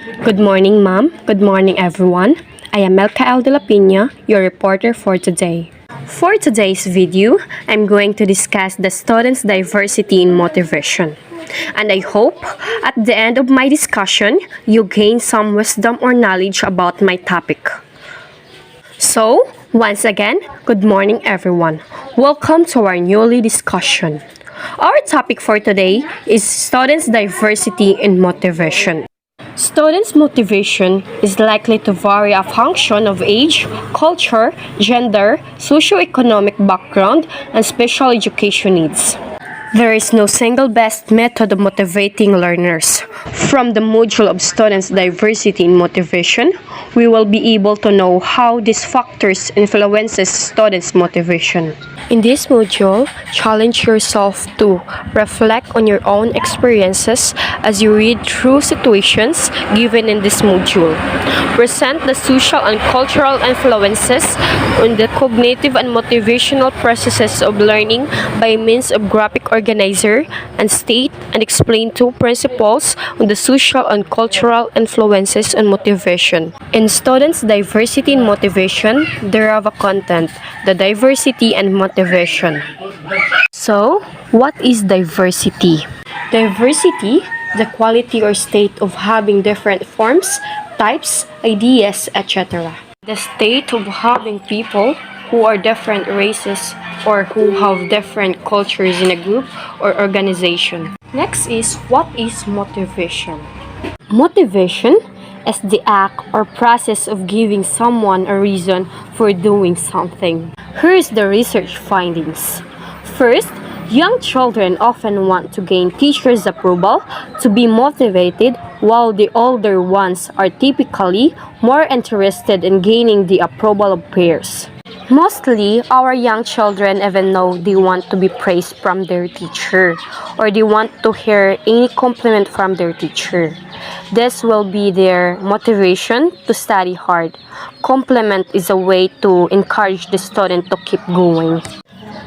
Good morning, ma'am. Good morning, everyone. I am Peña, your reporter for today. For today's video, I'm going to discuss the students' diversity in motivation. And I hope at the end of my discussion, you gain some wisdom or knowledge about my topic. So, once again, good morning, everyone. Welcome to our newly discussion. Our topic for today is students' diversity in motivation. Students' motivation is likely to vary a function of age, culture, gender, socioeconomic background, and special education needs. There is no single best method of motivating learners. From the module of students' diversity in motivation, we will be able to know how these factors influences students' motivation. In this module, challenge yourself to reflect on your own experiences as you read through situations given in this module. Present the social and cultural influences on the cognitive and motivational processes of learning by means of graphic organizer and state and explain two principles on the social and cultural influences on motivation. In students' diversity in motivation, there are a content, the diversity and motivation. So, what is diversity? Diversity, the quality or state of having different forms, types, ideas, etc. The state of having people who are different races or who have different cultures in a group or organization. Next is, what is motivation? Motivation is the act or process of giving someone a reason for doing something. Here's the research findings. First, young children often want to gain teachers' approval to be motivated, while the older ones are typically more interested in gaining the approval of peers. Mostly, our young children even know they want to be praised from their teacher or they want to hear any compliment from their teacher. This will be their motivation to study hard. Compliment is a way to encourage the student to keep going.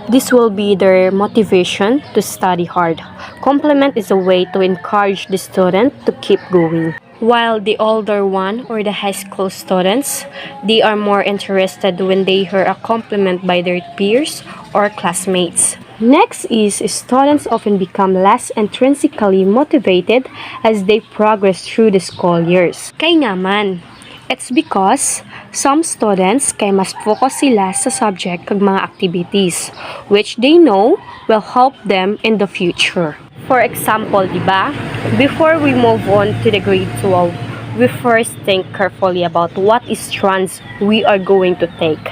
This will be their motivation to study hard. Compliment is a way to encourage the student to keep going. While the older one or the high school students, they are more interested when they hear a compliment by their peers or classmates. Next is students often become less intrinsically motivated as they progress through the school years. Kaya nga man, it's because some students kay mas focus sila sa subject kag mga activities which they know will help them in the future. For example, diba, before we move on to the grade 12, we first think carefully about what strands we are going to take.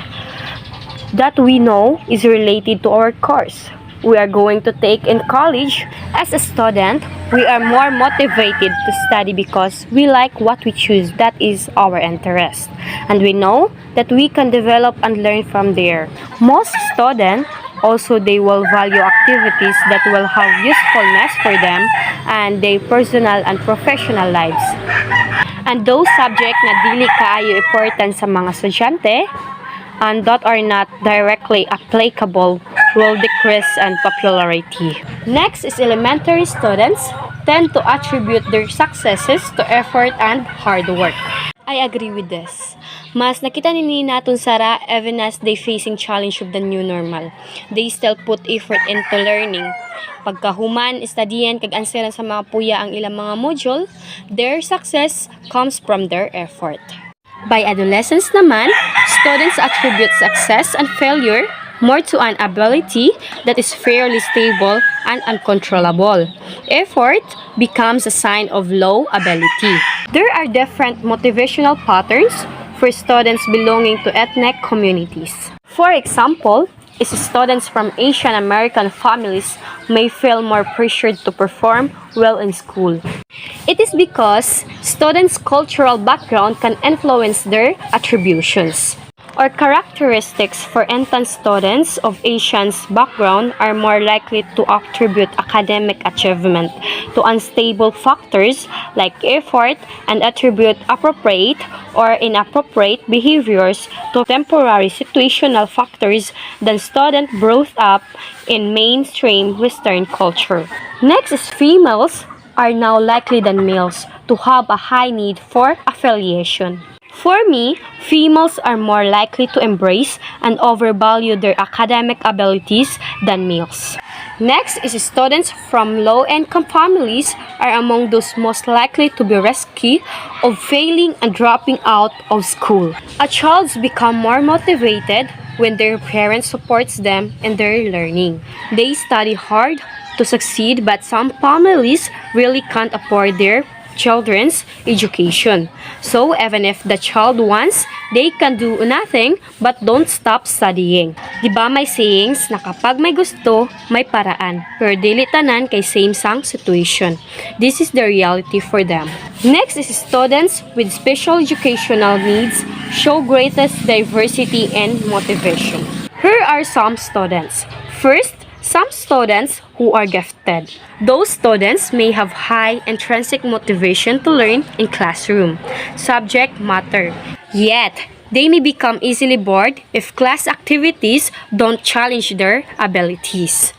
That we know is related to our course we are going to take in college. As a student, we are more motivated to study because we like what we choose, that is our interest. And we know that we can develop and learn from there. Most students also they will value activities that will have usefulness for them and their personal and professional lives. And those subjects na dili kaayo important sa mga estudyante and that are not directly applicable will decrease in popularity. Next is elementary students tend to attribute their successes to effort and hard work. I agree with this. Mas nakita nini naton Sara even as they facing challenge of the new normal. They still put effort into learning. Pagkahuman, estudyan kag anseran sa mga puya ang ilang mga module, their success comes from their effort. By adolescence naman, students attribute success and failure more to an ability that is fairly stable and uncontrollable. Effort becomes a sign of low ability. There are different motivational patterns for students belonging to ethnic communities. For example, students from Asian American families may feel more pressured to perform well in school. It is because students' cultural background can influence their attributions. Or characteristics, for instance, students of Asian background are more likely to attribute academic achievement to unstable factors like effort and attribute appropriate or inappropriate behaviors to temporary situational factors than students brought up in mainstream Western culture. Next is females are now likely than males to have a high need for affiliation. For me, females are more likely to embrace and overvalue their academic abilities than males. Next is students from low-income families are among those most likely to be risky of failing and dropping out of school. A child become more motivated when their parents supports them in their learning. They study hard to succeed, but some families really can't afford their children's education. So even if the child wants, they can do nothing but don't stop studying. Diba may sayings na kapag may gusto, may paraan. Pero dili tanan kay same-sang situation. This is the reality for them. Next is students with special educational needs show greatest diversity and motivation. Here are some students. First, some students who are gifted. Those students may have high intrinsic motivation to learn in classroom, subject matter. Yet, they may become easily bored if class activities don't challenge their abilities.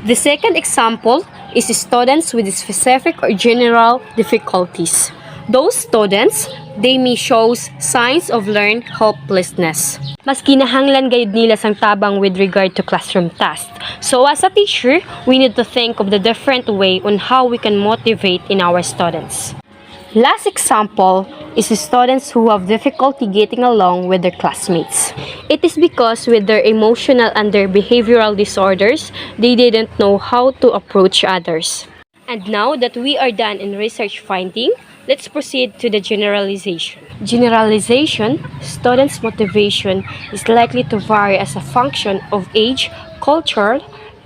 The second example is students with specific or general difficulties. Those students, they may show signs of learned helplessness. Mas kinahanglan gayud nila sang tabang with regard to classroom tasks. So as a teacher, we need to think of the different way on how we can motivate in our students. Last example is students who have difficulty getting along with their classmates. It is because with their emotional and their behavioral disorders, they didn't know how to approach others. And now that we are done in research finding, let's proceed to the generalization. Generalization, students' motivation is likely to vary as a function of age, culture,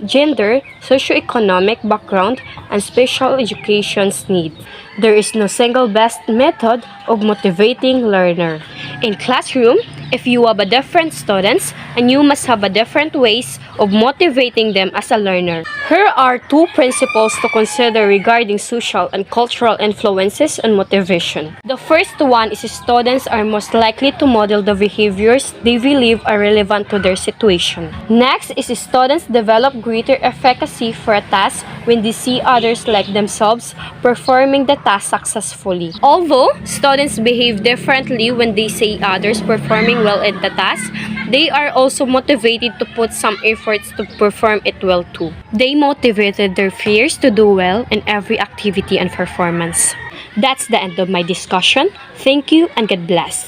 gender, socioeconomic background, and special education's need. There is no single best method of motivating learner. In classroom, if you have a different students, and you must have a different ways of motivating them as a learner. Here are two principles to consider regarding social and cultural influences on motivation. The first one is students are most likely to model the behaviors they believe are relevant to their situation. Next is students develop greater efficacy for a task when they see others like themselves performing the task successfully. Although students behave differently when they see others performing well at the task, they are also motivated to put some efforts to perform it well too. They motivated their peers to do well in every activity and performance. That's the end of my discussion. Thank you and God bless.